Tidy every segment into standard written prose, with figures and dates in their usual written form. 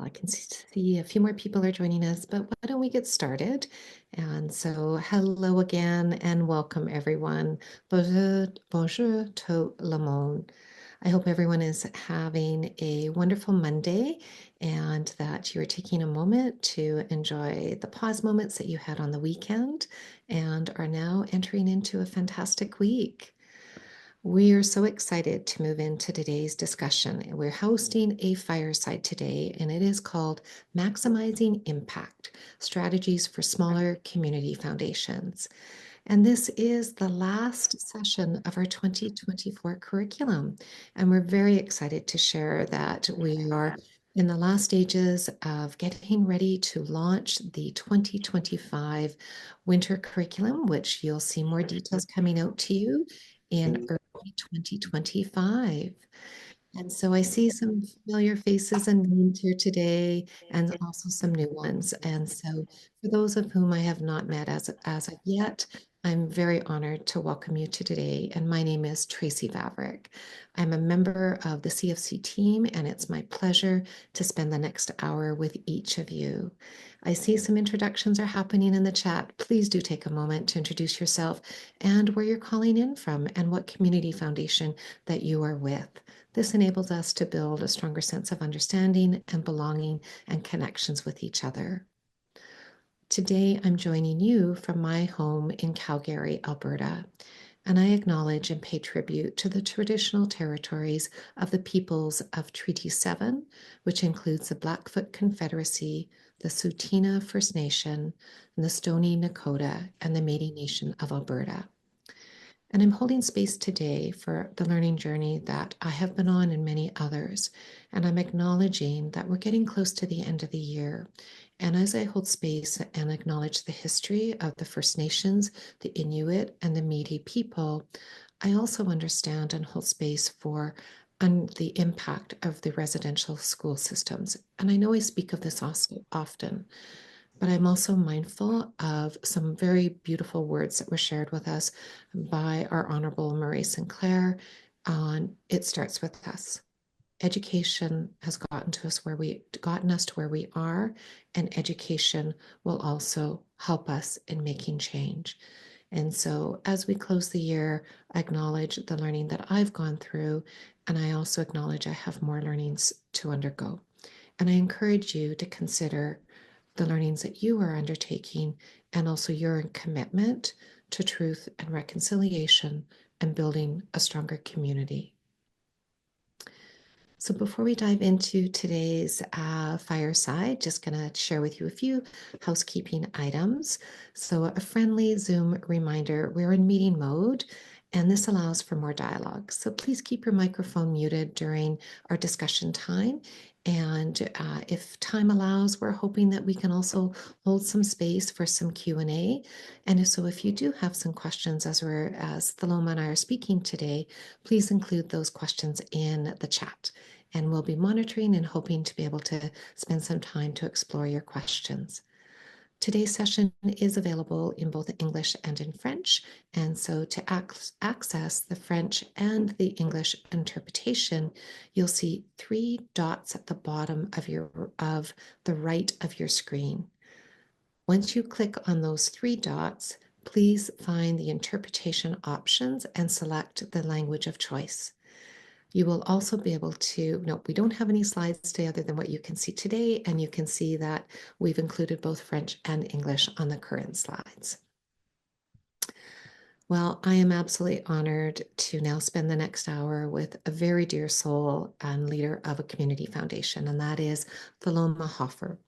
I can see a few more people are joining us, but why don't we get started? And so, hello again and welcome everyone. Bonjour, tout le monde. I hope everyone is having a wonderful Monday and that you're taking a moment to enjoy the pause moments that you had on the weekend and are now entering into a fantastic week. We are so excited to move into today's discussion. We're hosting a fireside today, and it is called Maximizing Impact Strategies for Smaller Community Foundations. And this is the last session of our 2024 curriculum. And we're very excited to share that we are in the last stages of getting ready to launch the 2025 winter curriculum, which you'll see more details coming out to you in early 2025. And so I see some familiar faces and names here today, and also some new ones. And so for those of whom I have not met as of yet, I'm very honored to welcome you to today. And my name is Tracy Vavrick. I'm a member of the CFC team, and it's my pleasure to spend the next hour with each of you. I see some introductions are happening in the chat. Please do take a moment to introduce yourself and where you're calling in from and what community foundation that you are with. This enables us to build a stronger sense of understanding and belonging and connections with each other. Today, I'm joining you from my home in Calgary, Alberta, and I acknowledge and pay tribute to the traditional territories of the peoples of Treaty 7, which includes the Blackfoot Confederacy, the Tsuut'ina First Nation, and the Stoney Nakoda, and the Métis Nation of Alberta. And I'm holding space today for the learning journey that I have been on and many others. And I'm acknowledging that we're getting close to the end of the year. And as I hold space and acknowledge the history of the First Nations, the Inuit, and the Métis people, I also understand and hold space for the impact of the residential school systems. And I know I speak of this often, but I'm also mindful of some very beautiful words that were shared with us by our Honorable Murray Sinclair on It Starts With Us. Education has gotten us to where we are, and education will also help us in making change. And so as we close the year, I acknowledge the learning that I've gone through, and I also acknowledge I have more learnings to undergo. And I encourage you to consider the learnings that you are undertaking and also your commitment to truth and reconciliation and building a stronger community. So before we dive into today's fireside, just going to share with you a few housekeeping items. So a friendly Zoom reminder, we're in meeting mode, and this allows for more dialogue. So please keep your microphone muted during our discussion time. And if time allows, we're hoping that we can also hold some space for some Q&A. And so if you do have some questions as Theloma and I are speaking today, please include those questions in the chat. And we'll be monitoring and hoping to be able to spend some time to explore your questions. Today's session is available in both English and in French. And so to access the French and the English interpretation, you'll see 3 dots at the bottom of the right of your screen. Once you click on those 3 dots, please find the interpretation options and select the language of choice. You will also be able to, no, we don't have any slides today other than what you can see today, and you can see that we've included both French and English on the current slides. Well, I am absolutely honored to now spend the next hour with a very dear soul and leader of a community foundation, and that is Theloma Hofer.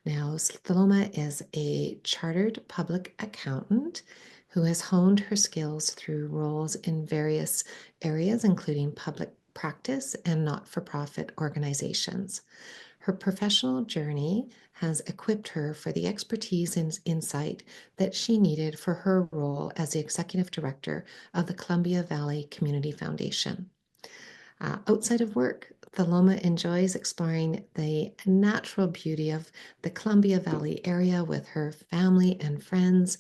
Now, Theloma is a chartered public accountant who has honed her skills through roles in various areas, including public practice and not-for-profit organizations. Her professional journey has equipped her for the expertise and insight that she needed for her role as the executive director of the Columbia Valley Community Foundation. Outside of work, Theloma enjoys exploring the natural beauty of the Columbia Valley area with her family and friends,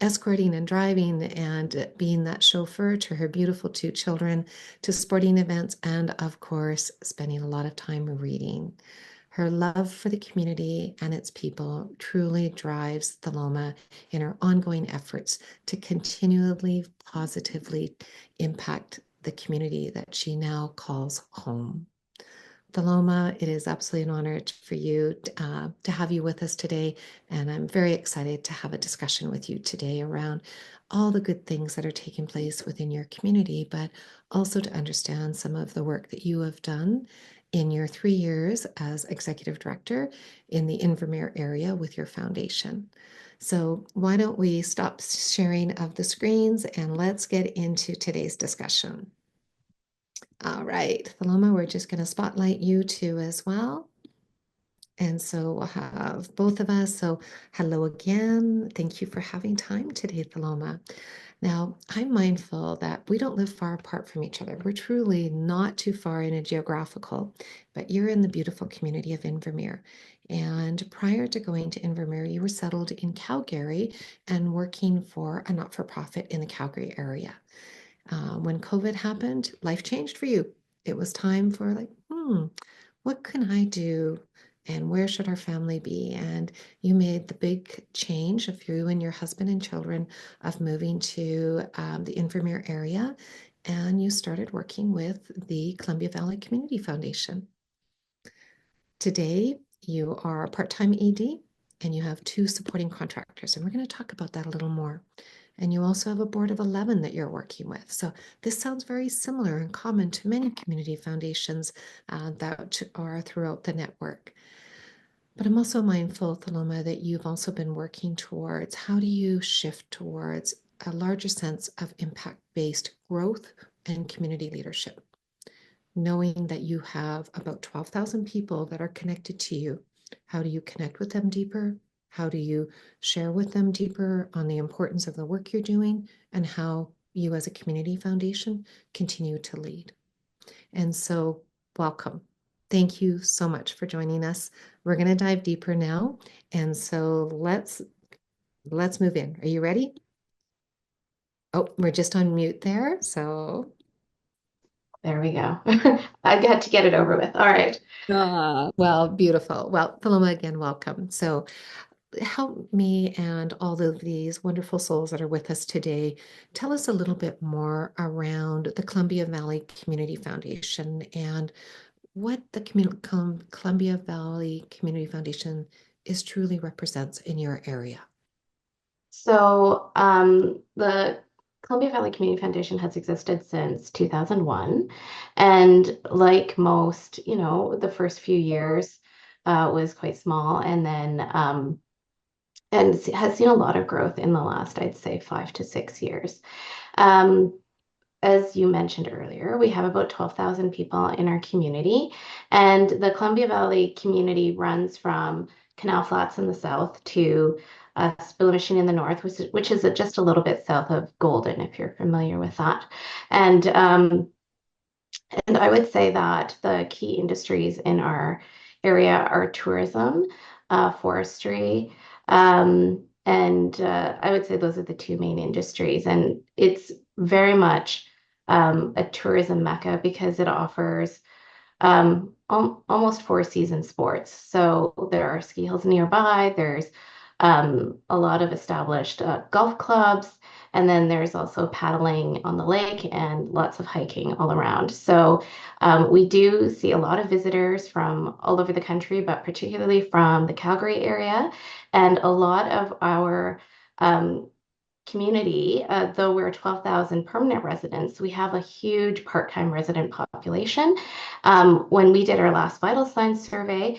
escorting and driving and being that chauffeur to her beautiful 2 children, to sporting events, and of course, spending a lot of time reading. Her love for the community and its people truly drives Theloma in her ongoing efforts to continually positively impact the community that she now calls home. Theloma, it is absolutely an honor for you to have you with us today. And I'm very excited to have a discussion with you today around all the good things that are taking place within your community, but also to understand some of the work that you have done in your 3 years as executive director in the Invermere area with your foundation. So why don't we stop sharing of the screens and let's get into today's discussion. All right, Theloma, we're just going to spotlight you too as well. And so we'll have both of us. So hello again. Thank you for having time today, Theloma. Now, I'm mindful that we don't live far apart from each other. We're truly not too far in a geographical, but you're in the beautiful community of Invermere. And prior to going to Invermere, you were settled in Calgary and working for a not-for-profit in the Calgary area. When COVID happened, life changed for you. It was time for like, what can I do? And where should our family be? And you made the big change of you and your husband and children of moving to the Invermere area. And you started working with the Columbia Valley Community Foundation. Today, you are a part-time ED and you have 2 supporting contractors. And we're going to talk about that a little more. And you also have a board of 11 that you're working with. So this sounds very similar and common to many community foundations that are throughout the network. But I'm also mindful, Theloma, that you've also been working towards how do you shift towards a larger sense of impact-based growth and community leadership, knowing that you have about 12,000 people that are connected to you. How do you connect with them deeper? How do you share with them deeper on the importance of the work you're doing and how you as a community foundation continue to lead? And so welcome. Thank you so much for joining us. We're going to dive deeper now. And so let's move in. Are you ready? Oh, we're just on mute there. So There we go. I got to get it over with. All right. well, beautiful. Well, Paloma, again, welcome. So help me and all of these wonderful souls that are with us today. Tell us a little bit more around the Columbia Valley Community Foundation and what the Columbia Valley Community Foundation is truly represents in your area. So, the Columbia Valley Community Foundation has existed since 2001. And like most, the first few years was quite small. And then, and has seen a lot of growth in the last, I'd say, 5 to 6 years. Um, as you mentioned earlier, we have about 12,000 people in our community, and the Columbia Valley community runs from Canal Flats in the south to Squamish in the north, which is just a little bit south of Golden, if you're familiar with that. And I would say that the key industries in our area are tourism, forestry, and I would say those are the 2 main industries. And it's very much a tourism mecca because it offers almost 4 season sports. So there are ski hills nearby. There's a lot of established golf clubs. And then there's also paddling on the lake and lots of hiking all around. So we do see a lot of visitors from all over the country, but particularly from the Calgary area. And a lot of our community, though we're 12,000 permanent residents, we have a huge part-time resident population. When we did our last vital signs survey,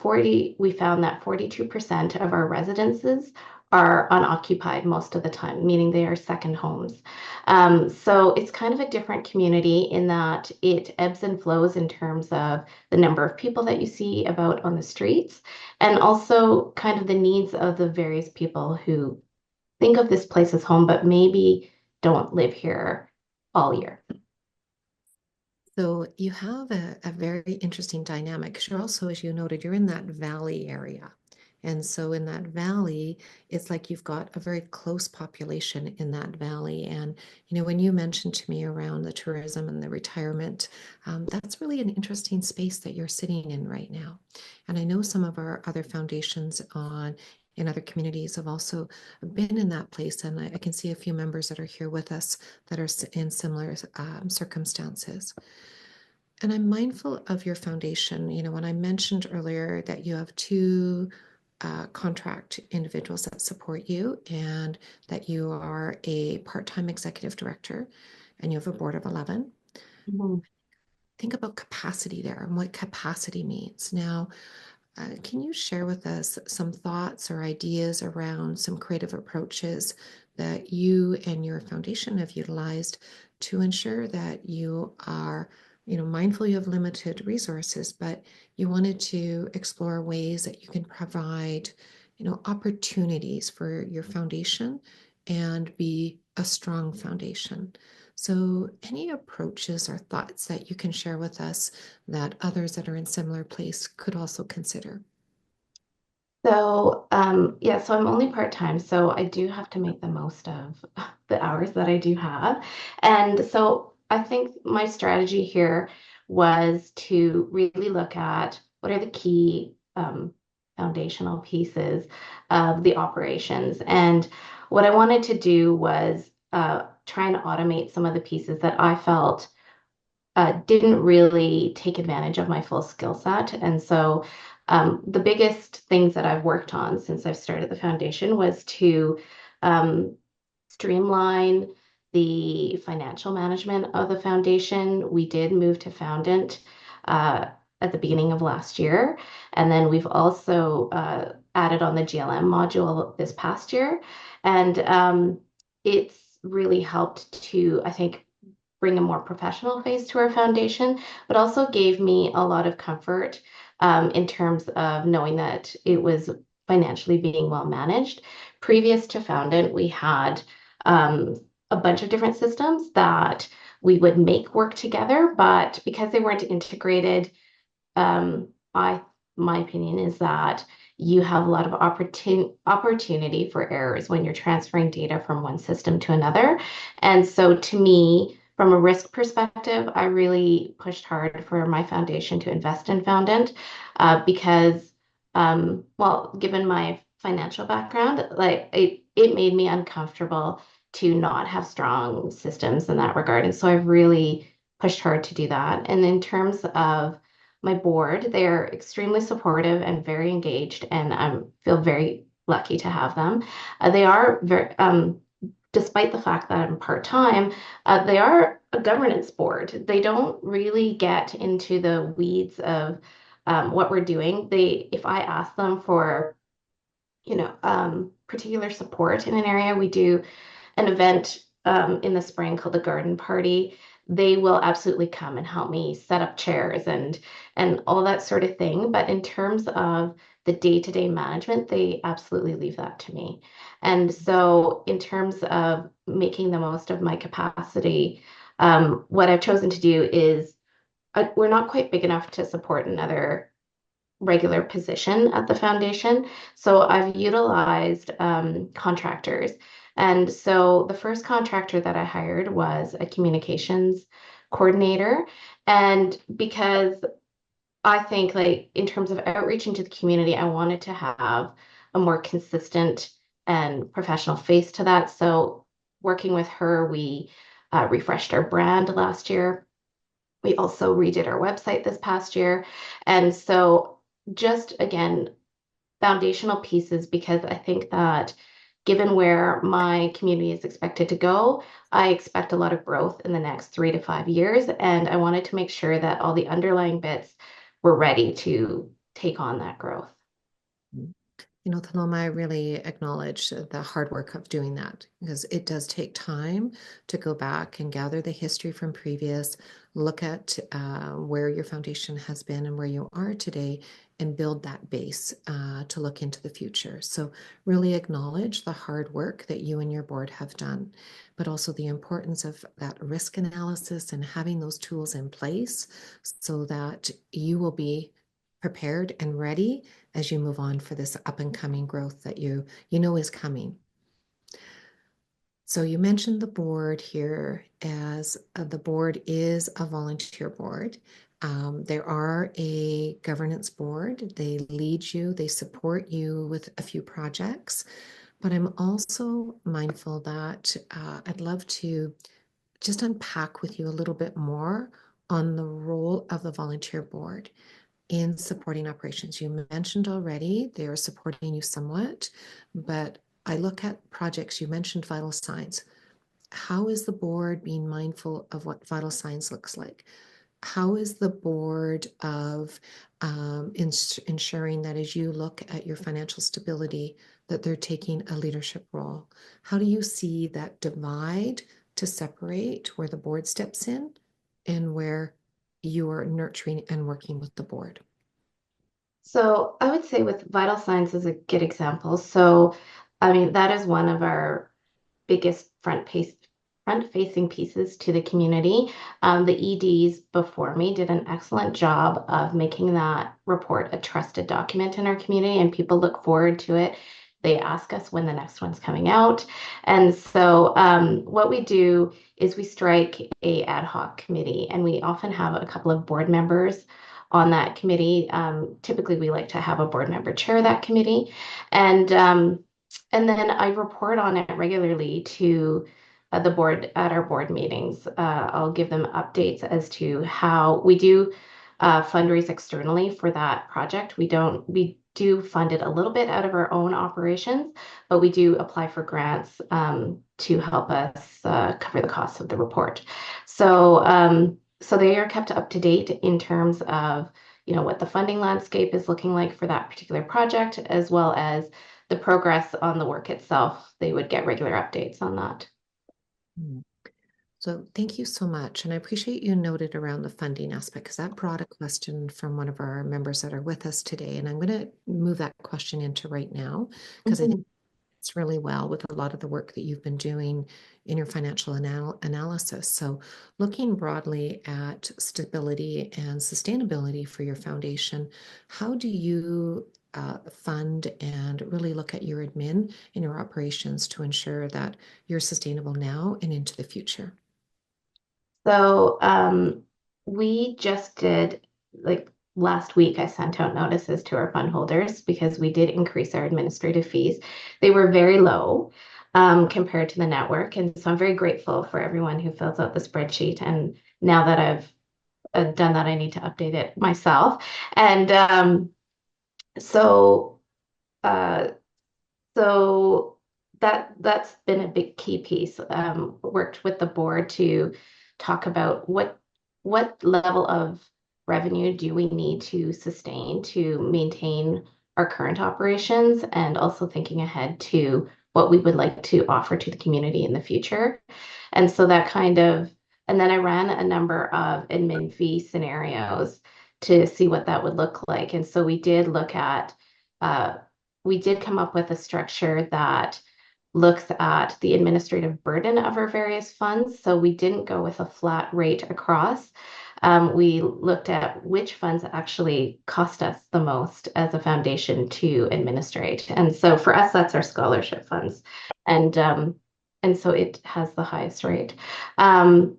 we found that 42% of our residences are unoccupied most of the time, meaning they are second homes. So it's kind of a different community in that it ebbs and flows in terms of the number of people that you see about on the streets, and also kind of the needs of the various people who think of this place as home, but maybe don't live here all year. So you have a very interesting dynamic. 'Cause you're also, as you noted, you're in that valley area. And so in that valley, it's like you've got a very close population in that valley. And, when you mentioned to me around the tourism and the retirement, that's really an interesting space that you're sitting in right now. And I know some of our other foundations in other communities have also been in that place. And I can see a few members that are here with us that are in similar circumstances. And I'm mindful of your foundation. When I mentioned earlier that you have two contract individuals that support you and that you are a part-time executive director and you have a board of 11, Mhm. think about capacity there and what capacity means. Now, can you share with us some thoughts or ideas around some creative approaches that you and your foundation have utilized to ensure that you are, mindful you have limited resources, but you wanted to explore ways that you can provide, opportunities for your foundation and be a strong foundation. So, any approaches or thoughts that you can share with us that others that are in similar place could also consider? So, yeah, so I'm only part-time, so I do have to make the most of the hours that I do have. And so I think my strategy here was to really look at what are the key foundational pieces of the operations. And what I wanted to do was try and automate some of the pieces that I felt didn't really take advantage of my full skill set. And so the biggest things that I've worked on since I've started the foundation was to um, streamline the financial management of the foundation. We did move to Foundant uh, at the beginning of last year. And then we've also added on the GLM module this past year. And it's really helped to, I think, bring a more professional face to our foundation, but also gave me a lot of comfort in terms of knowing that it was financially being well managed. Previous to Foundant, we had um, a bunch of different systems that we would make work together, but because they weren't integrated, I my opinion is that you have a lot of opportunity for errors when you're transferring data from one system to another. And so to me, from a risk perspective, I really pushed hard for my foundation to invest in Foundant because, well, given my financial background, like it made me uncomfortable to not have strong systems in that regard. And so I've really pushed hard to do that. And in terms of my board. They're extremely supportive and very engaged, and I feel very lucky to have them. They are very, despite the fact that I'm part-time, they are a governance board. They don't really get into the weeds of what we're doing. If I ask them for, particular support in an area, we do an event in the spring called the Garden Party. They will absolutely come and help me set up chairs and all that sort of thing. But in terms of the day-to-day management, they absolutely leave that to me. And so, in terms of making the most of my capacity, what I've chosen to do is we're not quite big enough to support another regular position at the foundation. So I've utilized contractors. And so the first contractor that I hired was a communications coordinator. And because I think, like, in terms of outreach into the community, I wanted to have a more consistent and professional face to that. So working with her, we refreshed our brand last year. We also redid our website this past year. And so, just again, foundational pieces because I think that given where my community is expected to go, I expect a lot of growth in the next 3 to 5 years. And I wanted to make sure that all the underlying bits were ready to take on that growth. Thelma, I really acknowledge the hard work of doing that because it does take time to go back and gather the history from previous, look at where your foundation has been and where you are today, and build that base to look into the future. So, really acknowledge the hard work that you and your board have done, but also the importance of that risk analysis and having those tools in place so that you will be prepared and ready as you move on for this up and coming growth that you know is coming. So you mentioned the board here as the board is a volunteer board. There are a governance board. They lead you, they support you with a few projects. But I'm also mindful that I'd love to just unpack with you a little bit more on the role of the volunteer board in supporting operations. You mentioned already they're supporting you somewhat, but I look at projects, you mentioned vital signs. How is the board being mindful of what vital signs looks like? How is the board of ensuring that as you look at your financial stability, that they're taking a leadership role? How do you see that divide to separate where the board steps in and where you are nurturing and working with the board? So I would say with vital signs is a good example. So, I mean, that is one of our biggest front-facing pieces to the community. The EDs before me did an excellent job of making that report a trusted document in our community, and people look forward to it. They ask us when the next one's coming out. And so what we do is we strike a ad hoc committee, and we often have a couple of board members on that committee. Typically, we like to have a board member chair that committee. And then I report on it regularly to the board at our board meetings. I'll give them updates as to how we do fundraise externally for that project. We do fund it a little bit out of our own operations, but we do apply for grants to help us cover the costs of the report. So they are kept up to date in terms of, what the funding landscape is looking like for that particular project, as well as the progress on the work itself. They would get regular updates on that. Mm. So thank you so much. And I appreciate you noted around the funding aspect because that brought a question from one of our members that are with us today. And I'm going to move that question into right now because I think Mhm. it's really well with a lot of the work that you've been doing in your financial analysis. So looking broadly at stability and sustainability for your foundation, how do you fund and really look at your admin and your operations to ensure that you're sustainable now and into the future? So we just did, like last week, I sent out notices to our fund holders because we did increase our administrative fees. They were very low compared to the network. And so I'm very grateful for everyone who fills out the spreadsheet. And now that I've done that, I need to update it myself. And so uh, So that's been a big key piece. Worked with the board to talk about what level of revenue do we need to sustain to maintain our current operations, and also thinking ahead to what we would like to offer to the community in the future. And so that kind of, and then I ran a number of admin fee scenarios to see what that would look like. And so uh, we did come up with a structure that looks at the administrative burden of our various funds. So we didn't go with a flat rate across. We looked at which funds actually cost us the most as a foundation to administrate. And so for us, that's our scholarship funds. And so it has the highest rate. Um,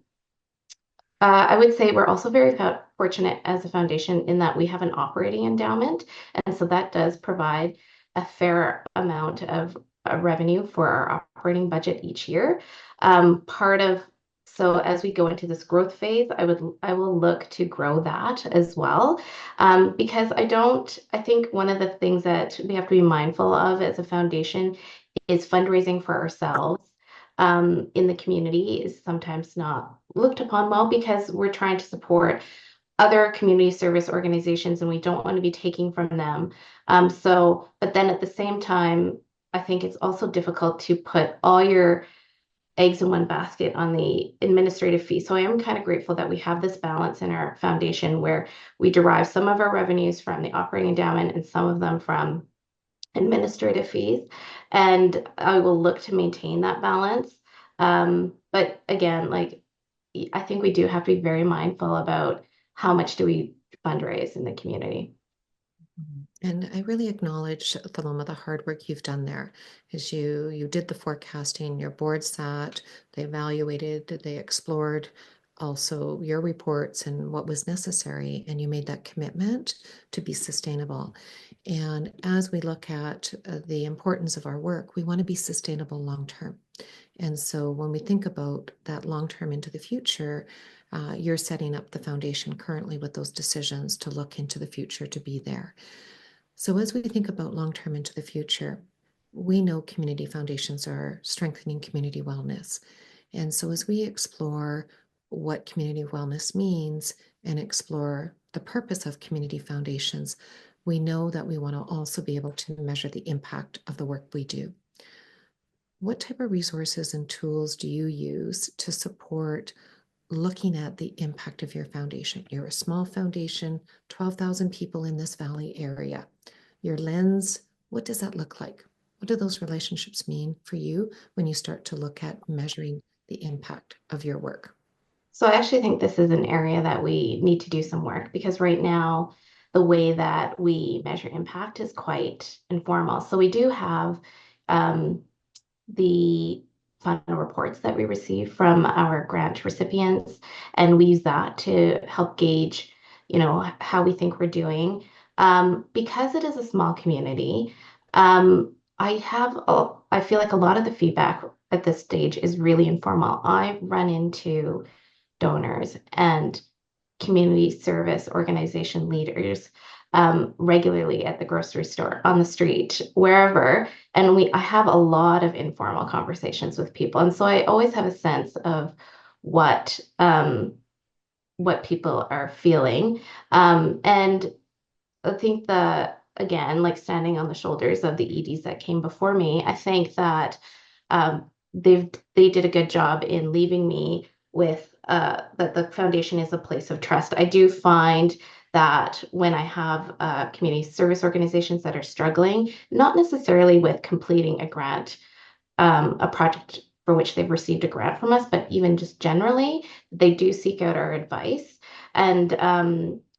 I would say we're also very fortunate as a foundation in that we have an operating endowment. And so that does provide a fair amount of revenue for our operating budget each year. So as we go into this growth phase, I will look to grow that as well. Because I think one of the things that we have to be mindful of as a foundation is fundraising for ourselves in the community is sometimes not looked upon well because we're trying to support other community service organizations and we don't want to be taking from them. But then at the same time, I think it's also difficult to put all your eggs in one basket on the administrative fee. So I am kind of grateful that we have this balance in our foundation where we derive some of our revenues from the operating endowment and some of them from administrative fees, and I will look to maintain that balance. But again, like I think we do have to be very mindful about how much do we fundraise in the community. And I really acknowledge, Thelma, the hard work you've done there. Is you did the forecasting, your board sat, they evaluated, they explored also your reports and what was necessary, and you made that commitment to be sustainable. And as we look at the importance of our work, we want to be sustainable long term. And so when we think about that long term into the future, you're setting up the foundation currently with those decisions to look into the future to be there. So, as we think about long term into the future, we know community foundations are strengthening community wellness. And so, as we explore what community wellness means and explore the purpose of community foundations, we know that we want to also be able to measure the impact of the work we do. What type of resources and tools do you use to support looking at the impact of your foundation? You're a small foundation, 12,000 people in this valley area. Your lens, what does that look like? What do those relationships mean for you when you start to look at measuring the impact of your work? So I actually think this is an area that we need to do some work because right now the way that we measure impact is quite informal. So we do have um, the final reports that we receive from our grant recipients, and we use that to help gauge, how we think we're doing. Because it is a small community, I feel like a lot of the feedback at this stage is really informal. I run into donors and community service organization leaders regularly at the grocery store, on the street, wherever. And I have a lot of informal conversations with people. And so I always have a sense of what what people are feeling. And I think that again, like standing on the shoulders of the EDs that came before me, I think that they did a good job in leaving me with that the foundation is a place of trust. I do find that when I have community service organizations that are struggling, not necessarily with completing a project for which they've received a grant from us, but even just generally, they do seek out our advice and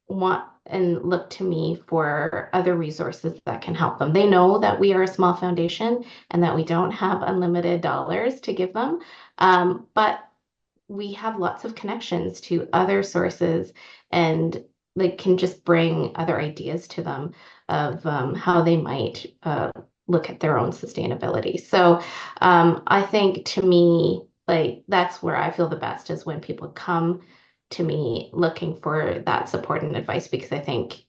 want and look to me for other resources that can help them. They know that we are a small foundation and that we don't have unlimited dollars to give them, but we have lots of connections to other sources and they can just bring other ideas to them of how they might look at their own sustainability. So I think to me, like that's where I feel the best is when people come to me looking for that support and advice because I think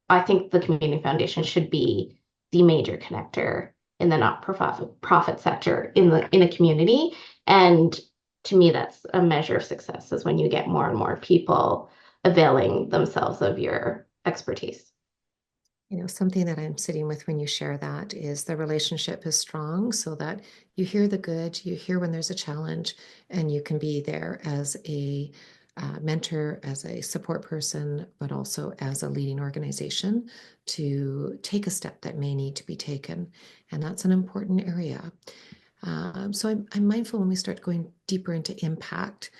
the community foundation should be the major connector in the not-for-profit sector in a community. And to me, that's a measure of success is when you get more and more people availing themselves of your expertise. Something that I'm sitting with when you share that is the relationship is strong so that you hear the good, you hear when there's a challenge, and you can be there as a mentor, as a support person, but also as a leading organization to take a step that may need to be taken. And that's an important area. So I'm mindful when we start going deeper into impact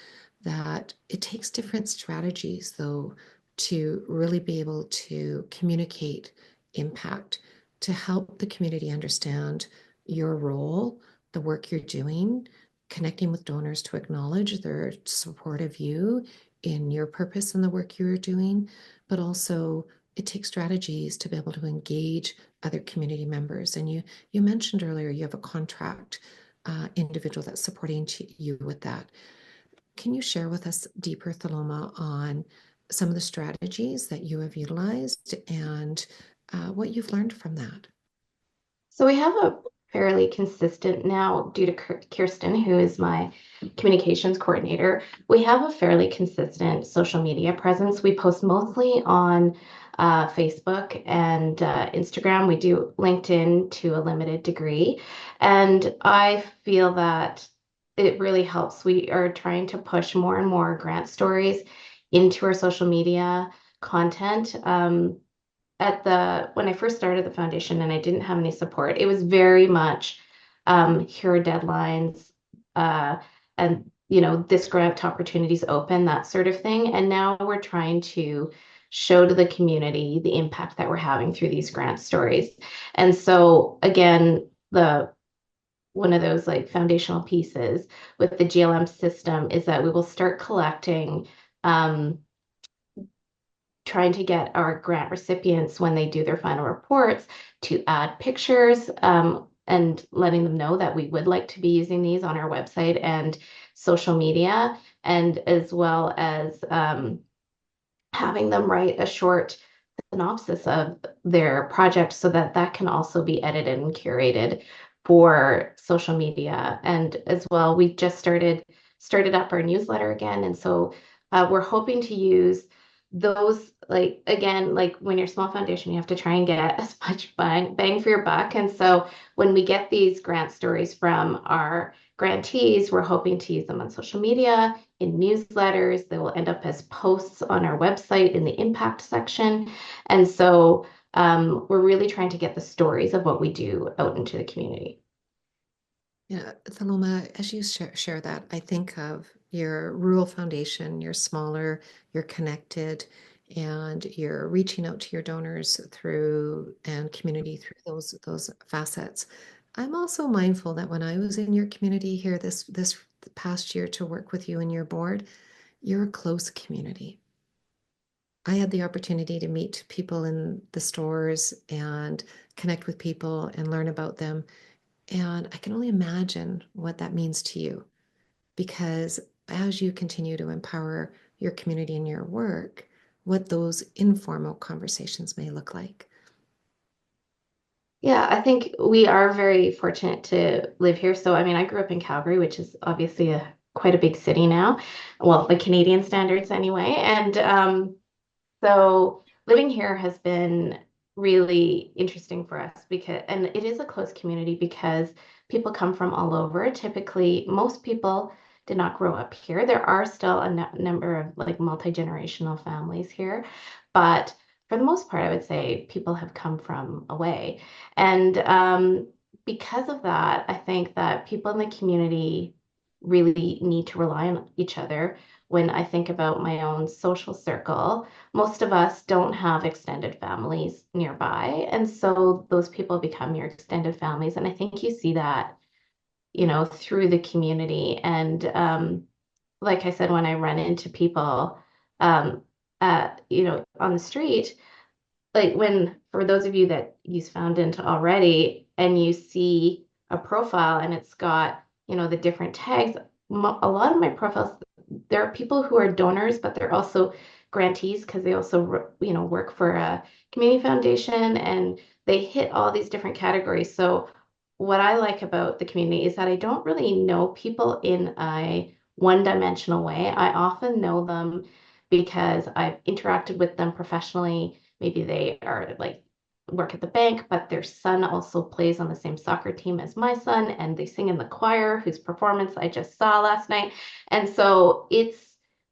that it takes different strategies, though, to really be able to communicate impact, to help the community understand your role, the work you're doing, connecting with donors to acknowledge their support of you in your purpose and the work you're doing, but also it takes strategies to be able to engage other community members. And you mentioned earlier you have a contract individual that's supporting you with that. Can you share with us deeper, Theloma, on some of the strategies that you have utilized and what you've learned from that? So we have a fairly consistent now, due to Kirsten, who is my communications coordinator, we have a fairly consistent social media presence. We post mostly on Facebook and Instagram. We do LinkedIn to a limited degree. And I feel that it really helps. We are trying to push more and more grant stories into our social media content. When I first started the foundation and I didn't have any support, it was very much here are deadlines, and this grant opportunities open, that sort of thing. And now we're trying to show to the community the impact that we're having through these grant stories. And so again, the one of those like foundational pieces with the GLM system is that we will start collecting, trying to get our grant recipients when they do their final reports to add pictures, and letting them know that we would like to be using these on our website and social media, and as well as having them write a short synopsis of their project so that that can also be edited and curated for social media. And as well, we just started up our newsletter again, and so we're hoping to use those, like again, like when you're a small foundation, you have to try and get as much bang for your buck. And so when we get these grant stories from our grantees, we're hoping to use them on social media, in newsletters. They will end up as posts on our website in the impact section. And so we're really trying to get the stories of what we do out into the community. Yeah, Thelma, as you share that, I think of your rural foundation, you're smaller, you're connected, and you're reaching out to your donors through and community through those facets. I'm also mindful that when I was in your community here this past year to work with you and your board, you're a close community. I had the opportunity to meet people in the stores and connect with people and learn about them. And I can only imagine what that means to you because as you continue to empower your community in your work, what those informal conversations may look like. Yeah, I think we are very fortunate to live here. So, I mean, I grew up in Calgary, which is obviously a quite a big city now. Well, by Canadian standards anyway. And so living here has been really interesting for us because, and it is a close community because people come from all over. Typically, most people did not grow up here. There are still a number of like multi-generational families here, but for the most part, I would say people have come from away. And because of that, I think that people in the community really need to rely on each other. When I think about my own social circle, most of us don't have extended families nearby. And so those people become your extended families. And I think you see that, through the community. And like I said, when I run into people, um, on the street, like when, for those of you that use Foundant already and you see a profile and it's got, the different tags, a lot of my profiles, there are people who are donors, but they're also grantees because they also, work for a community foundation and they hit all these different categories. So what I like about the community is that I don't really know people in a one-dimensional way. I often know them because I've interacted with them professionally. Maybe they are like work at the bank, but their son also plays on the same soccer team as my son, and they sing in the choir, whose performance I just saw last night. And so it's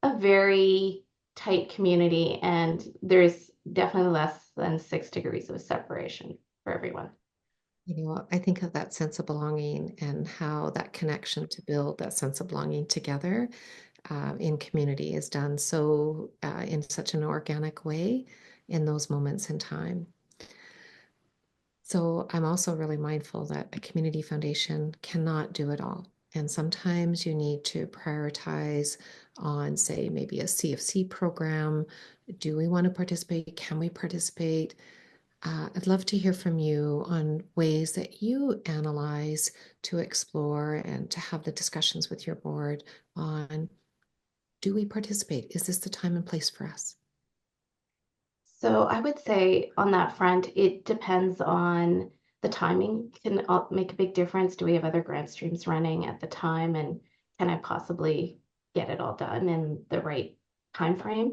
a very tight community, and there's definitely less than 6 degrees of separation for everyone. I think of that sense of belonging and how that connection to build that sense of belonging together in community is done so in such an organic way in those moments in time. So I'm also really mindful that a community foundation cannot do it all. And sometimes you need to prioritize on, say, maybe a CFC program. Do we want to participate? Can we participate? I'd love to hear from you on ways that you analyze to explore and to have the discussions with your board on, do we participate? Is this the time and place for us? So I would say on that front, it depends on the timing can make a big difference. Do we have other grant streams running at the time, and can I possibly get it all done in the right time frame?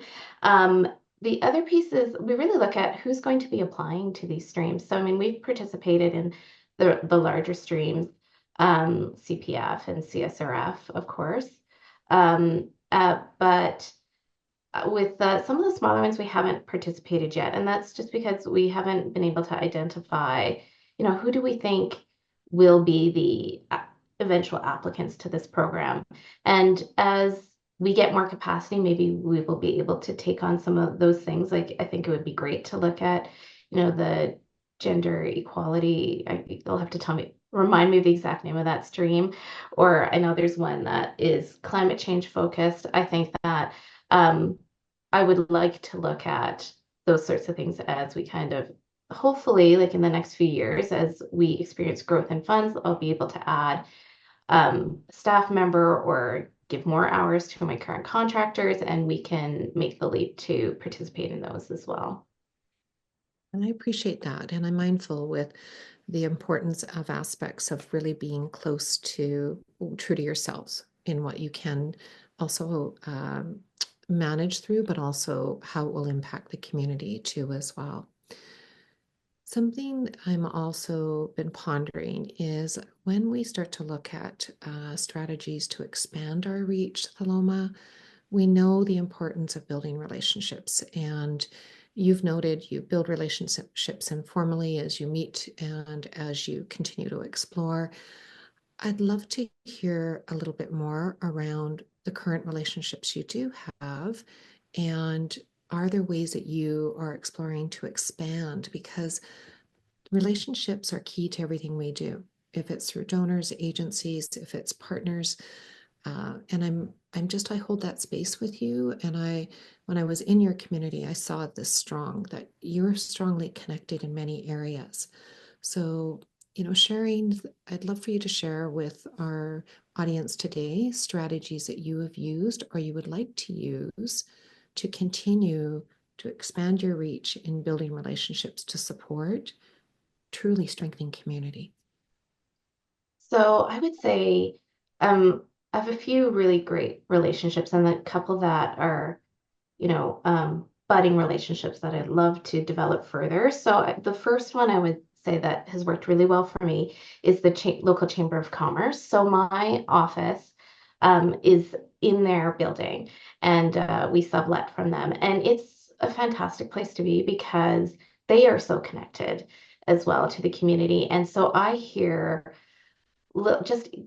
The other piece is we really look at who's going to be applying to these streams. So I mean, we've participated in the larger streams, CPF and CSRF, of course. But with some of the smaller ones, we haven't participated yet, and that's just because we haven't been able to identify, who do we think will be the eventual applicants to this program. And as we get more capacity, maybe we will be able to take on some of those things. Like I think it would be great to look at, the gender equality. You'll have to remind me of the exact name of that stream. Or I know there's one that is climate change focused. I think that um, I would like to look at those sorts of things as we kind of hopefully like in the next few years as we experience growth in funds, I'll be able to add staff member or give more hours to my current contractors, and we can make the leap to participate in those as well. And I appreciate that. And I'm mindful with the importance of aspects of really being close to true to yourselves in what you can also manage through, but also how it will impact the community too as well. Something I'm also been pondering is when we start to look at strategies to expand our reach, Theloma, we know the importance of building relationships. And you've noted you build relationships informally as you meet and as you continue to explore. I'd love to hear a little bit more around the current relationships you do have. And are there ways that you are exploring to expand? Because relationships are key to everything we do. If it's through donors, agencies, if it's partners, and I hold that space with you. And when I was in your community, I saw this that you're strongly connected in many areas. So, sharing, I'd love for you to share with our audience today strategies that you have used or you would like to use to continue to expand your reach in building relationships to support truly strengthening community. So I would say I have a few really great relationships and a couple that are, budding relationships that I'd love to develop further. So the first one I would say that has worked really well for me is the local chamber of commerce. So my office is in their building, and we sublet from them, and it's a fantastic place to be because they are so connected as well to the community. And so I hear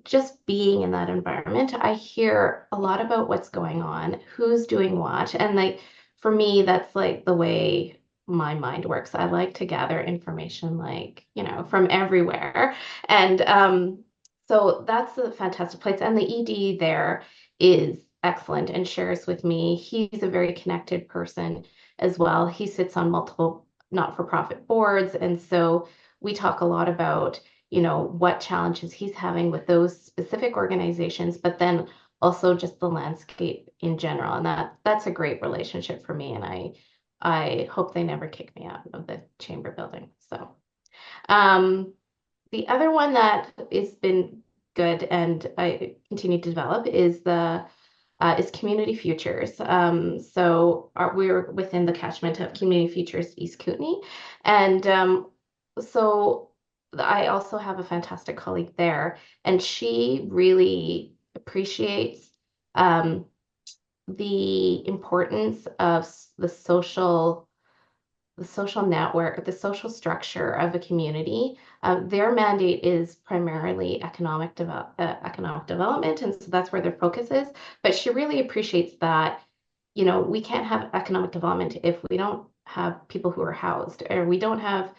just being in that environment, I hear a lot about what's going on, who's doing what, and like for me, that's like the way my mind works. I like to gather information, like from everywhere, and so that's a fantastic place. And the ED there is excellent and shares with me. He's a very connected person as well. He sits on multiple not-for-profit boards, and so we talk a lot about what challenges he's having with those specific organizations, but then also just the landscape in general. And that's a great relationship for me. And I hope they never kick me out of the chamber building. So um, the other one that has been good and I continue to develop is Community Futures. We're within the catchment of Community Futures East Kootenay, and so I also have a fantastic colleague there, and she really appreciates um, the importance of the social network, the social structure of a community. Their mandate is primarily economic development, and so that's where their focus is. But she really appreciates that, we can't have economic development if we don't have people who are housed, or we don't have,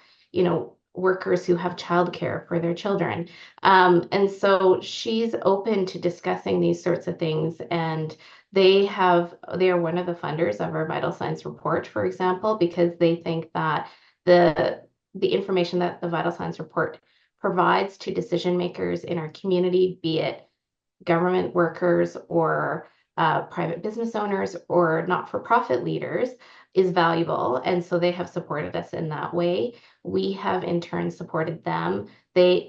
workers who have childcare for their children. And so she's open to discussing these sorts of things, and they are one of the funders of our vital signs report, for example, because they think that the information that the vital signs report provides to decision makers in our community, be it government workers or private business owners or not-for-profit leaders, is valuable. And so they have supported us in that way. We have in turn supported them. They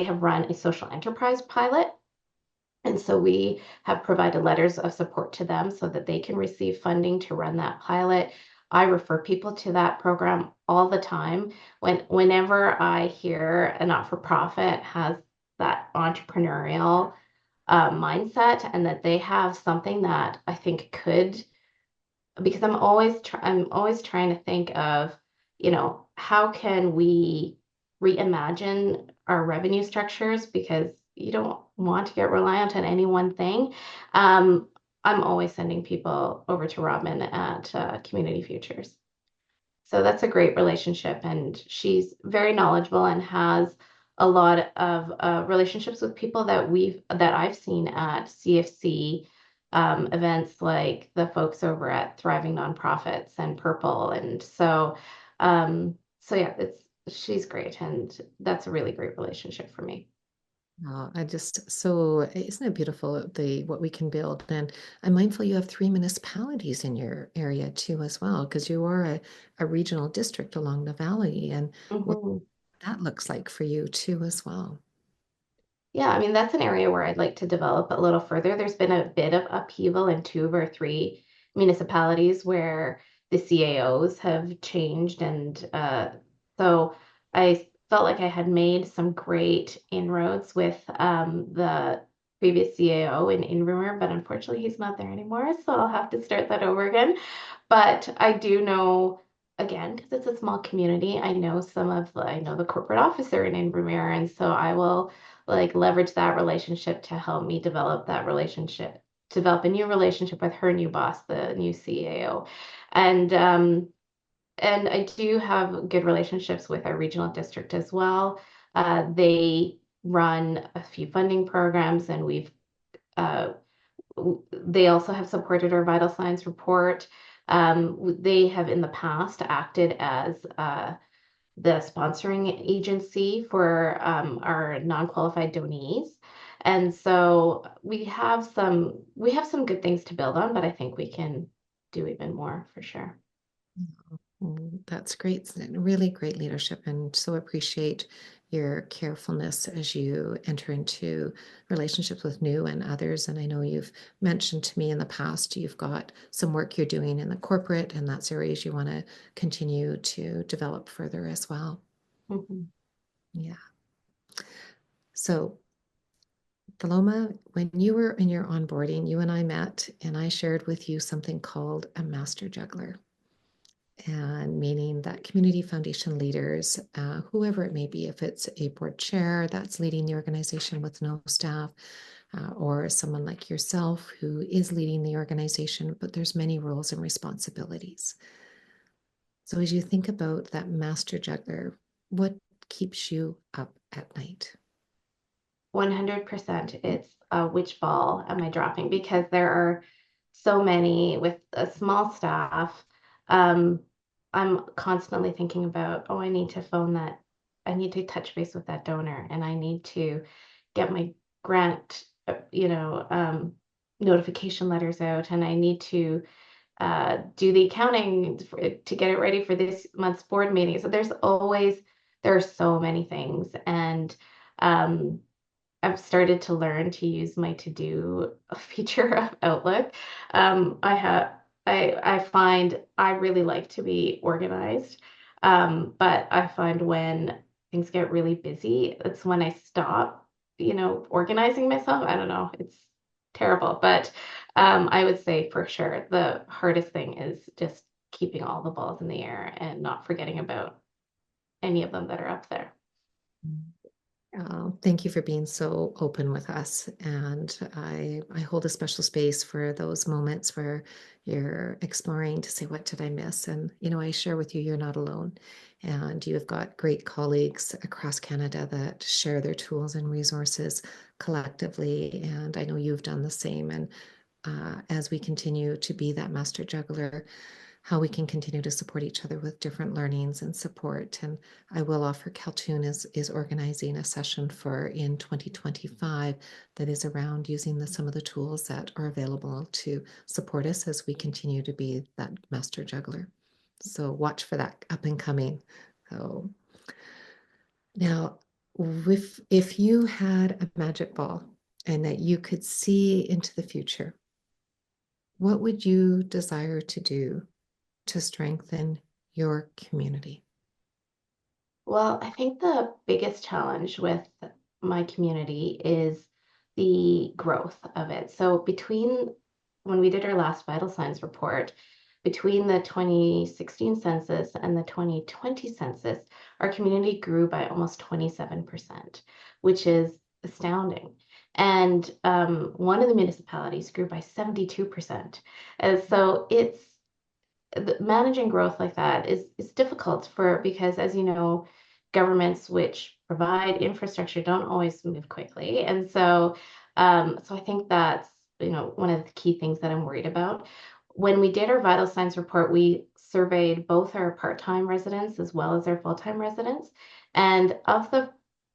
have run a social enterprise pilot, and so we have provided letters of support to them so that they can receive funding to run that pilot. I refer people to that program all the time. Whenever I hear a not-for-profit has that entrepreneurial mindset and that they have something that I think could, because I'm always trying to think of, how can we reimagine our revenue structures, because you don't want to get reliant on any one thing. Um, I'm always sending people over to Robin at Community Futures. So that's a great relationship, and she's very knowledgeable and has a lot of relationships with people that I've seen at CFC events, like the folks over at Thriving Nonprofits and Purple, and so yeah, it's she's great, and that's a really great relationship for me. I just so isn't it beautiful the what we can build? And I'm mindful you have three municipalities in your area too as well, because you are a regional district along the valley, and what Mhm. that looks like for you too as well. Yeah, I mean, that's an area where I'd like to develop a little further. There's been a bit of upheaval in two or three municipalities where the CAOs have changed. And so I felt like I had made some great inroads with the previous CAO in Invermere, but unfortunately he's not there anymore. So I'll have to start that over again. But I do know, again, because it's a small community, I know the corporate officer in Invermere. And so I will like leverage that relationship to help me develop a new relationship with her new boss, the new CAO. And and I do have good relationships with our regional district as well. They run a few funding programs, and uh, they also have supported our vital signs report. They have in the past acted as the sponsoring agency for our non-qualified donees. And so we have some good things to build on, but I think we can do even more for sure. That's great. Really great leadership, and so appreciate your carefulness as you enter into relationships with new and others. And I know you've mentioned to me in the past you've got some work you're doing in the corporate, and that's areas you want to continue to develop further as well. Mhm. Yeah. So, Paloma, when you were in your onboarding, you and I met, and I shared with you something called a master juggler. And meaning that community foundation leaders, whoever it may be, if it's a board chair that's leading the organization with no staff, or someone like yourself who is leading the organization, but there's many roles and responsibilities. So as you think about that master juggler, what keeps you up at night? 100%. It's which ball am I dropping? Because there are so many with a small staff. Um, I'm constantly thinking about, oh, I need to phone that. I need to touch base with that donor, and I need to get my grant, notification letters out, and I need to do the accounting to get it ready for this month's board meeting. So there are so many things, and um, I've started to learn to use my to-do feature of Outlook. I have I find I really like to be organized. But I find when things get really busy, it's when I stop, organizing myself. I don't know, it's terrible. But I would say for sure the hardest thing is just keeping all the balls in the air and not forgetting about any of them that are up there. Thank you for being so open with us. And I hold a special space for those moments where you're exploring to say, what did I miss? And, I share with you, you're not alone. And you've got great colleagues across Canada that share their tools and resources collectively. And I know you've done the same. And as we continue to be that master juggler, how we can continue to support each other with different learnings and support. And I will offer Caltoon is organizing a session for in 2025 that is around using some of the tools that are available to support us as we continue to be that master juggler. So watch for that up and coming. So now, if you had a magic ball and that you could see into the future, what would you desire to do to strengthen your community? Well, I think the biggest challenge with my community is the growth of it. So between when we did our last vital signs report, between the 2016 census and the 2020 census, our community grew by almost 27%, which is astounding. And one of the municipalities grew by 72%. And so managing growth like that is difficult because, as you know, governments which provide infrastructure don't always move quickly. And so I think that's, one of the key things that I'm worried about. When we did our vital signs report, we surveyed both our part-time residents as well as our full-time residents. And of the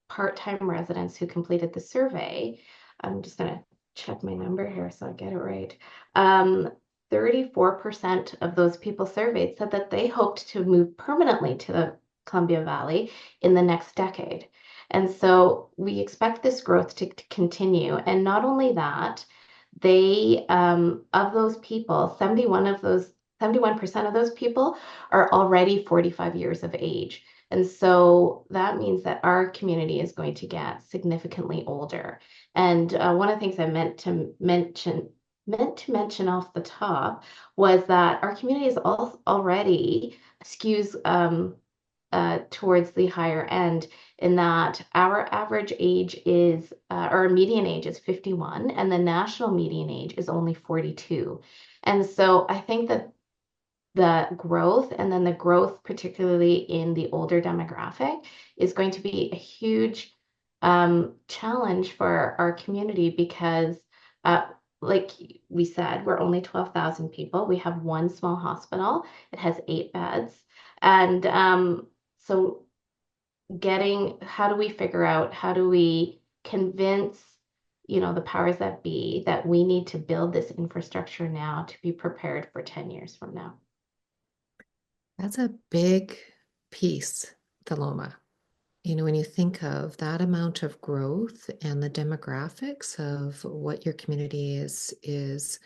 part-time residents who completed the survey, I'm just going to check my number here so I get it right. 34% of those people surveyed said that they hoped to move permanently to the Columbia Valley in the next decade. And so we expect this growth to continue. And not only that, of those people, 71% of those people are already 45 years of age. And so that means that our community is going to get significantly older. And one of the things I meant to mention off the top was that our community is already skews towards the higher end, in that our average age is, or median age is 51, and the national median age is only 42. And so I think that the growth, and then the growth, particularly in the older demographic, is going to be a huge challenge for our community because, like we said, we're only 12,000 people. We have one small hospital. It has 8 beds. And so how do we convince, the powers that be that we need to build this infrastructure now to be prepared for 10 years from now? That's a big piece, Theloma. When you think of that amount of growth and the demographics of what your community is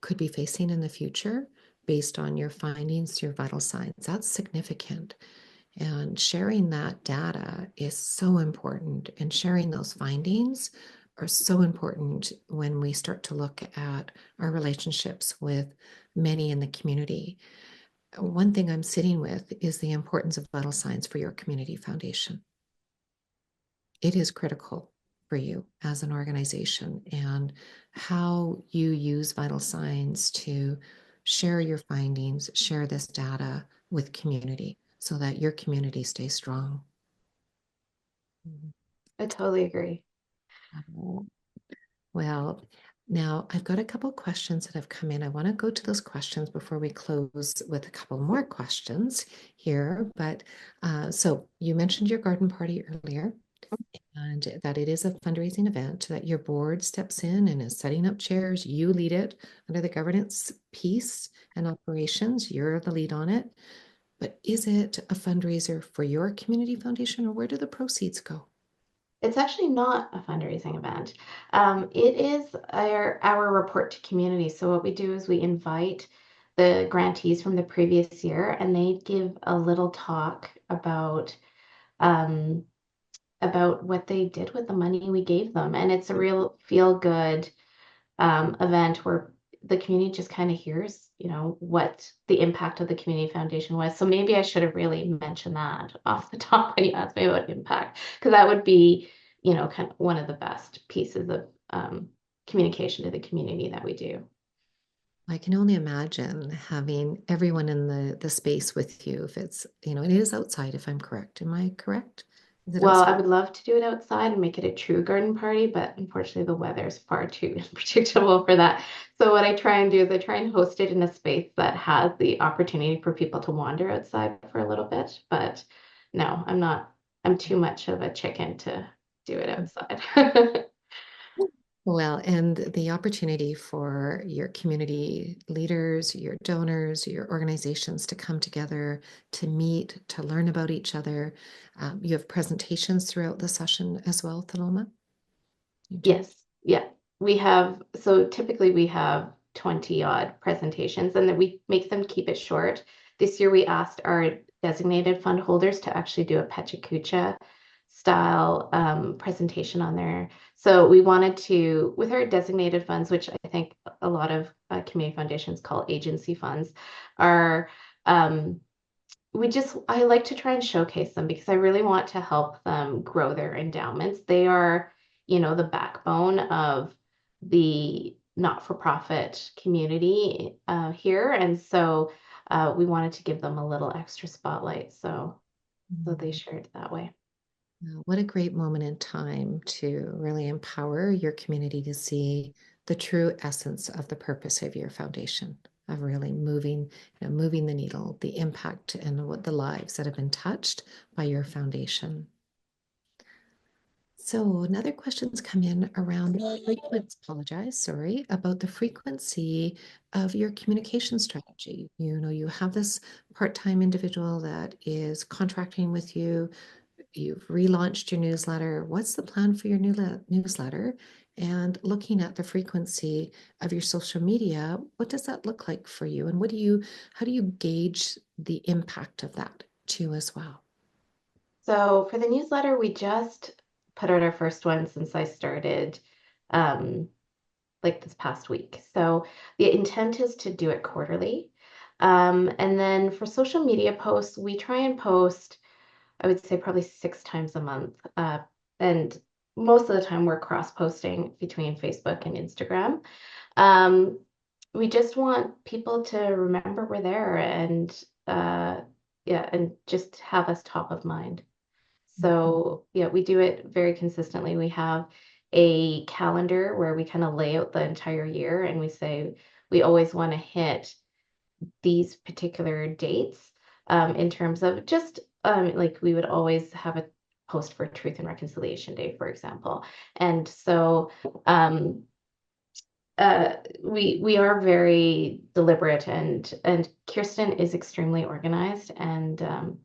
could be facing in the future based on your findings, your vital signs, that's significant. And sharing that data is so important. And sharing those findings are so important when we start to look at our relationships with many in the community. One thing I'm sitting with is the importance of vital signs for your community foundation. It is critical for you as an organization, and how you use vital signs to share your findings, share this data with community so that your community stays strong. I totally agree. Well, now I've got a couple questions that have come in. I want to go to those questions before we close with a couple more questions here. But so you mentioned your garden party earlier, and that it is a fundraising event, that your board steps in and is setting up chairs. You lead it under the governance piece and operations. You're the lead on it. But is it a fundraiser for your community foundation, or where do the proceeds go? It's actually not a fundraising event. It is our report to community. So what we do is we invite the grantees from the previous year, and they give a little talk um, about what they did with the money we gave them. And it's a real feel good event where the community just kind of hears, what the impact of the community foundation was. So maybe I should have really mentioned that off the top when you asked me about impact, because that would be, kind of one of the best pieces of communication to the community that we do. I can only imagine having everyone in the space with you. If it's, it is outside, if I'm correct. Am I correct? Is it Well, outside? I would love to do it outside and make it a true garden party, but unfortunately the weather is far too unpredictable for that. So what I try and do is I try and host it in a space that has the opportunity for people to wander outside for a little bit. But no, I'm too much of a chicken to do it outside. Well, and the opportunity for your community leaders, your donors, your organizations to come together, to meet, to learn about each other. You have presentations throughout the session as well, Theloma? You do? Yes, yeah. So typically we have 20 odd presentations, and then we make them keep it short. This year we asked our designated fund holders to actually do a PechaKucha style presentation on there. So we wanted to, with our designated funds, which I think a lot of community foundations call agency funds, are I like to try and showcase them because I really want to help them grow their endowments. They are, the backbone of the not-for-profit community here. And so we wanted to give them a little extra spotlight. So they Mm. shared that way. What a great moment in time to really empower your community to see the true essence of the purpose of your foundation, of really moving the needle, the impact and what the lives that have been touched by your foundation. So another question's come in around the apologize, sorry, about the frequency of your communication strategy. You have this part-time individual that is contracting with you. You've relaunched your newsletter. What's the plan for your newsletter? And looking at the frequency of your social media, what does that look like for you? And how do you gauge the impact of that too as well? So for the newsletter, we just put out our first one since I started um, like this past week. So the intent is to do it quarterly. And then for social media posts, we try and post, I would say probably 6 times a month. And most of the time we're cross-posting between Facebook and Instagram. Um, we just want people to remember we're there and yeah, and just have us top of mind. Mhm. So yeah, we do it very consistently. We have a calendar where we kind of lay out the entire year and we say we always want to hit these particular dates in terms of just like we would always have a post for Truth and Reconciliation Day, for example. And so we are very deliberate and Kirsten is extremely organized and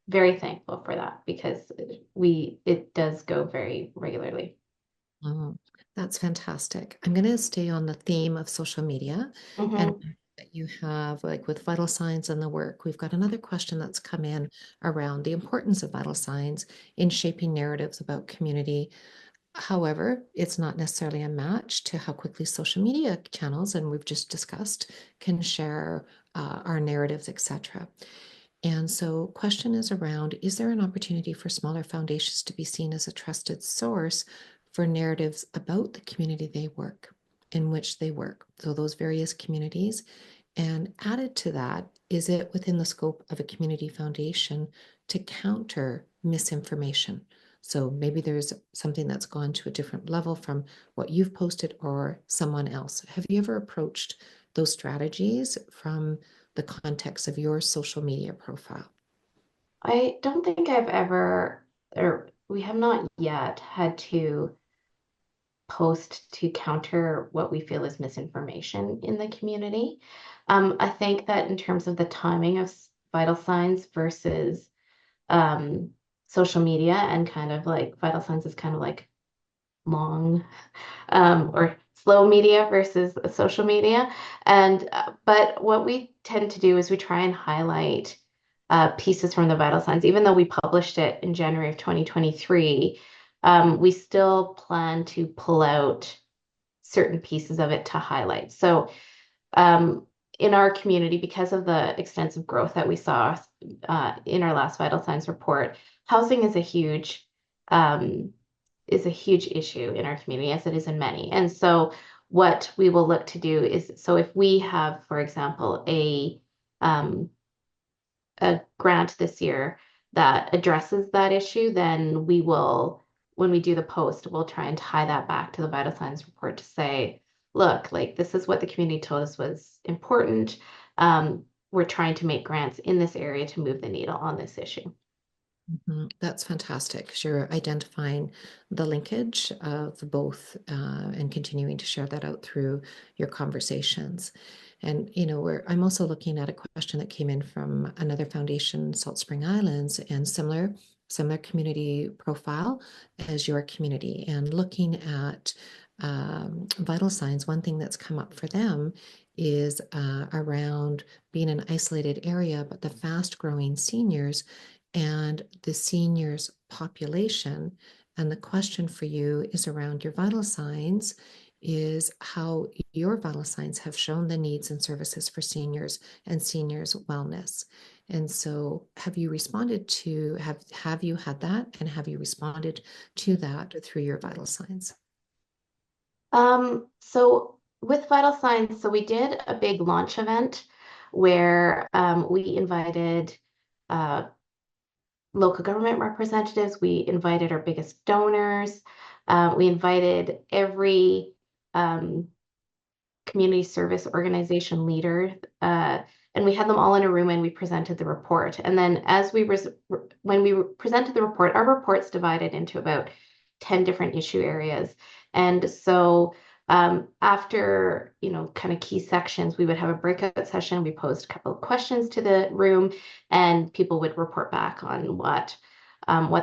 very thankful for that because it does go very regularly. Oh, that's fantastic. I'm going to stay on the theme of social media and Hmm. that you have, like with vital signs and the work. We've got another question that's come in around the importance of vital signs in shaping narratives about community. However, it's not necessarily a match to how quickly social media channels, and we've just discussed, can share our narratives, etc. And so, question is around, is there an opportunity for smaller foundations to be seen as a trusted source for narratives about the community they work, in which they work? So, those various communities. And added to that, is it within the scope of a community foundation to counter misinformation? So maybe there's something that's gone to a different level from what you've posted or someone else. Have you ever approached those strategies from the context of your social media profile? I don't think I've ever, or we have not yet had to post to counter what we feel is misinformation in the community. I think that in terms of the timing of vital signs versus um, social media and kind of like vital signs is kind of like long or slow media versus social media. And but what we tend to do is we try and highlight pieces from the vital signs, even though we published it in January of 2023. We still plan to pull out certain pieces of it to highlight. So um, in our community, because of the extensive growth that we saw in our last vital signs report, housing um, is a huge issue in our community, as it is in many. And so what we will look to do is, so if we have, for example, um, a grant this year that addresses that issue, then we will, when we do the post, we'll try and tie that back to the vital signs report to say, look, like this is what the community told us was important. We're trying to make grants in this area to move the needle on this issue. Mhm. That's fantastic. 'Cause you're identifying the linkage of both and continuing to share that out through your conversations. And I'm also looking at a question that came in from another foundation, Salt Spring Islands, and similar community profile as your community. And looking at vital signs, one thing that's come up for them is around being an isolated area, but the fast growing seniors and the seniors population. And the question for you is around your vital signs, is how your vital signs have shown the needs and services for seniors and seniors wellness. And so have you had that, and have you responded to that through your vital signs? So with Vital Signs, so we did a big launch event where we invited uh, local government representatives, we invited our biggest donors, we invited every um, community service organization leader, and we had them all in a room and we presented the report. And then when we presented the report, our report's divided into about 10 different issue areas. And so after, kind of key sections, we would have a breakout session. We posed a couple of questions to the room and people would report back on what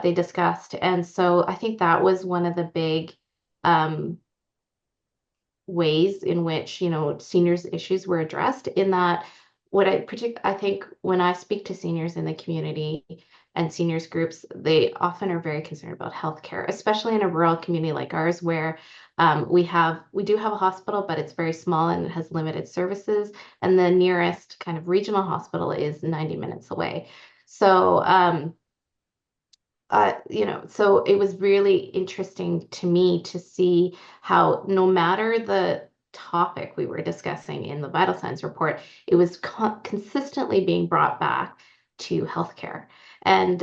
they discussed. And so I think that was one of the big um, ways in which, seniors issues were addressed. In that, I think when I speak to seniors in the community and seniors groups, they often are very concerned about healthcare, especially in a rural community like ours, where we do have a hospital, but it's very small and it has limited services, and the nearest kind of regional hospital is 90 minutes away. So so it was really interesting to me to see how no matter the topic we were discussing in the vital signs report, it was consistently being brought back to healthcare. And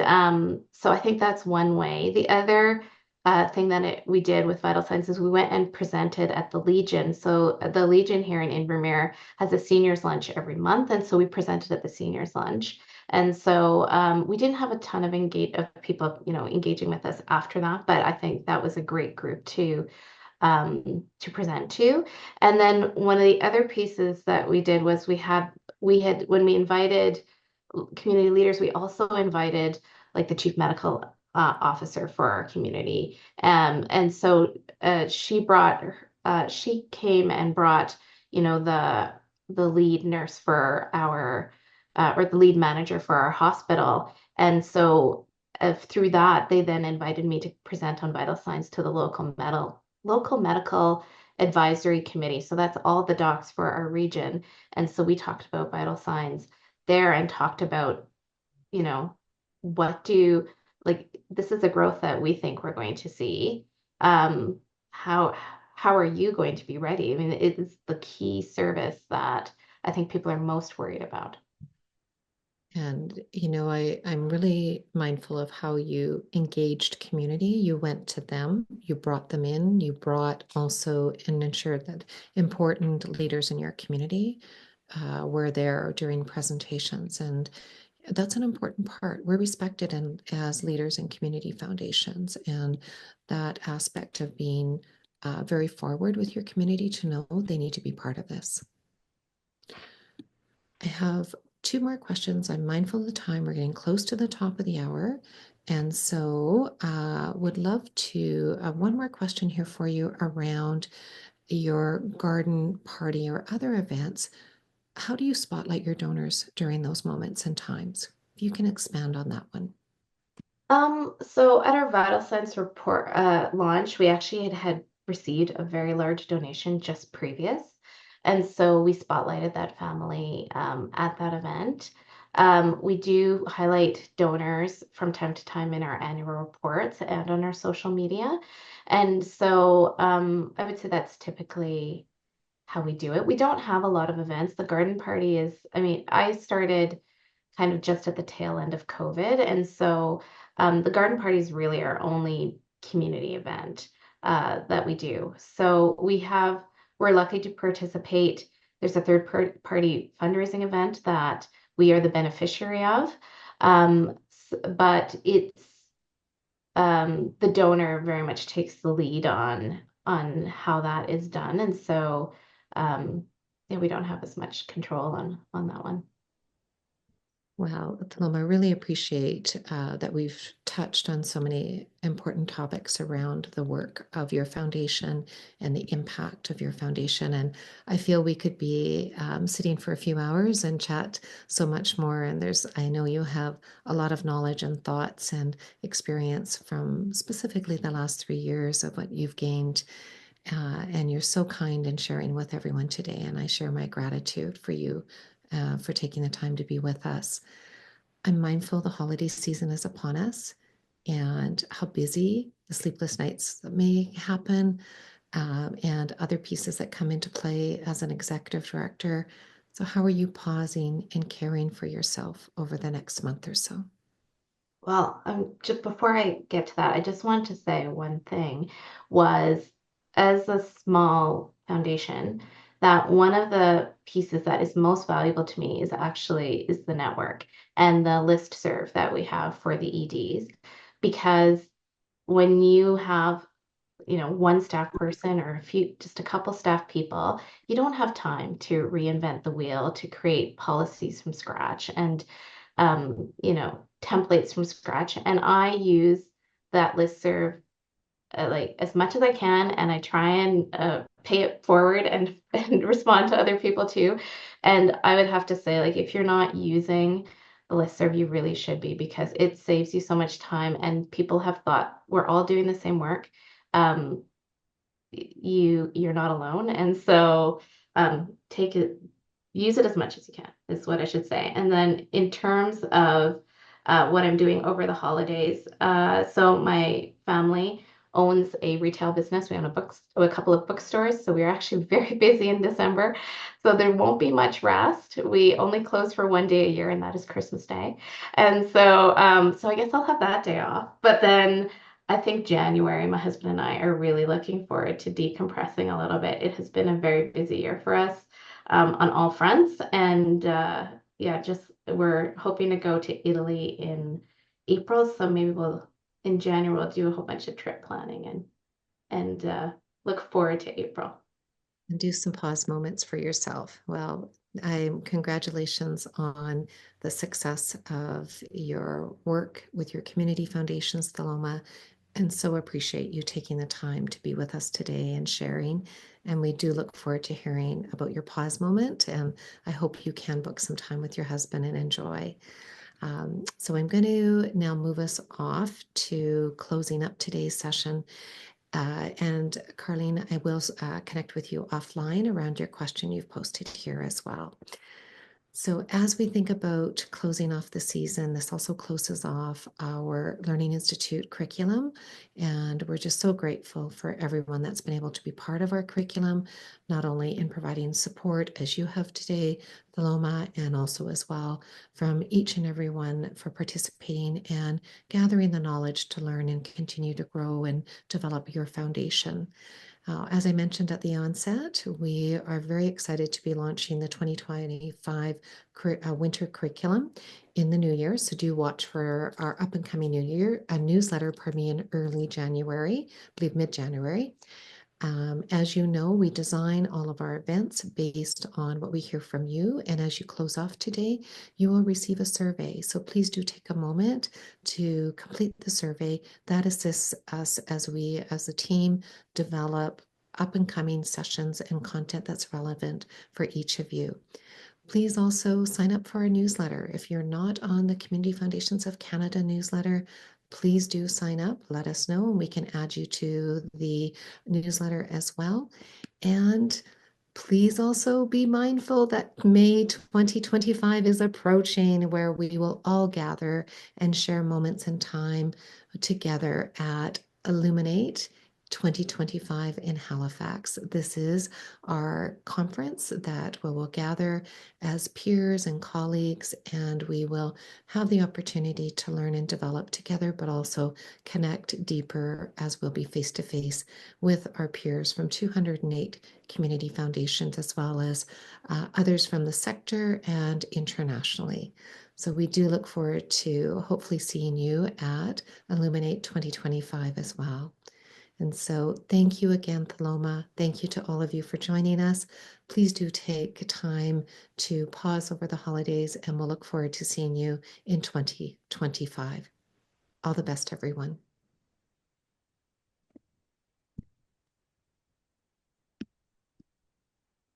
so I think that's one way. The other thing that we did with vital signs is we went and presented at the Legion. So the Legion here in Invermere has a seniors lunch every month, and so we presented at the seniors lunch. And so we didn't have a ton of people, engaging with us after that, but I think that was a great group to present to. And then one of the other pieces that we did was we had when we invited community leaders, we also invited like the chief medical officer for our community. And so she came and brought, the lead nurse for our or the lead manager for our hospital. And so through that, they then invited me to present on vital signs to the local medical advisory committee. So that's all the docs for our region. And so we talked about vital signs there and talked about, you know, what do like this is a growth that we think we're going to see. Um, how how are you going to be ready? I mean, it is the key service that I think people are most worried about. And, I'm really mindful of how you engaged community. You went to them, you brought them in, you brought also and ensured that important leaders in your community were there during presentations. And that's an important part. We're respected as leaders in community foundations. And that aspect of being very forward with your community to know they need to be part of this. I have two more questions. I'm mindful of the time. We're getting close to the top of the hour. And so would love to one more question here for you around your garden party or other events. How do you spotlight your donors during those moments and times? If you can expand on that one. So at our Vital Signs report launch, we actually had received a very large donation just previous. And so we spotlighted that family at that event. We do highlight donors from time to time in our annual reports and on our social media. And so I would say that's typically how we do it. We don't have a lot of events. The garden party I mean, I started kind of just at the tail end of COVID. And so the garden party is really our only community event that we do. So we're lucky to participate. There's a party fundraising event that we are the beneficiary of. But the donor very much takes the lead on how that is done. And so yeah, we don't have as much control on that one. Wow, Thelma, I really appreciate that we've touched on so many important topics around the work of your foundation and the impact of your foundation. And I feel we could be sitting for a few hours and chat so much more. And I know you have a lot of knowledge and thoughts and experience from specifically the last 3 years of what you've gained. And you're so kind in sharing with everyone today. And I share my gratitude for you for taking the time to be with us. I'm mindful the holiday season is upon us and how busy the sleepless nights may happen, and other pieces that come into play as an executive director. So, how are you pausing and caring for yourself over the next month or so? Well, just before I get to that, I just wanted to say one thing was as a small foundation, that one of the pieces that is most valuable to me is the network and the list serve that we have for the EDs. Because when you have, one staff person or just a couple staff people, you don't have time to reinvent the wheel, to create policies from scratch and templates from scratch. And I use that listserv like as much as I can, and I try and pay it forward and and respond to other people too. And I would have to say, like, if you're not using the listserv, you really should be, because it saves you so much time. And people have thought we're all doing the same work. Um, you're not alone, and so take it, use it as much as you can is what I should say. And then in terms of what I'm doing over the holidays, so my family owns a retail business. We own a couple of bookstores, so we're actually very busy in December. So there won't be much rest. We only close for one day a year, and that is Christmas Day. And so I guess I'll have that day off. But then I think January, my husband and I are really looking forward to decompressing a little bit. It has been a very busy year for us on all fronts. And yeah, just we're hoping to go to Italy in April. So maybe in January, we'll do a whole bunch of trip planning and look forward to April. And do some pause moments for yourself. Well, congratulations on the success of your work with your community foundations, Theloma, and so appreciate you taking the time to be with us today and sharing. And we do look forward to hearing about your pause moment. And I hope you can book some time with your husband and enjoy. So I'm going to now move us off to closing up today's session. And Carlene, I will connect with you offline around your question you've posted here as well. So, as we think about closing off the season, this also closes off our Learning Institute curriculum. And we're just so grateful for everyone that's been able to be part of our curriculum, not only in providing support as you have today, Theloma, and also as well from each and every one for participating and gathering the knowledge to learn and continue to grow and develop your foundation. As I mentioned at the onset, we are very excited to be launching the 2025 winter curriculum in the new year. So do watch for our up and coming new year, a newsletter, pardon me, in early January, I believe mid-January. As you know, we design all of our events based on what we hear from you. And as you close off today, you will receive a survey. So please do take a moment to complete the survey. That assists us as we, as a team, develop up and coming sessions and content that's relevant for each of you. Please also sign up for our newsletter. If you're not on the Community Foundations of Canada newsletter, please do sign up. Let us know, and we can add you to the newsletter as well. And please also be mindful that May 2025 is approaching, where we will all gather and share moments in time together at Illuminate 2025 in Halifax. This is our conference that we will gather as peers and colleagues, and we will have the opportunity to learn and develop together, but also connect deeper as we'll be face to face with our peers from 208 community foundations, as well as others from the sector and internationally. So we do look forward to hopefully seeing you at Illuminate 2025 as well. And so thank you again, Theloma. Thank you to all of you for joining us. Please do take time to pause over the holidays, and we'll look forward to seeing you in 2025. All the best, everyone.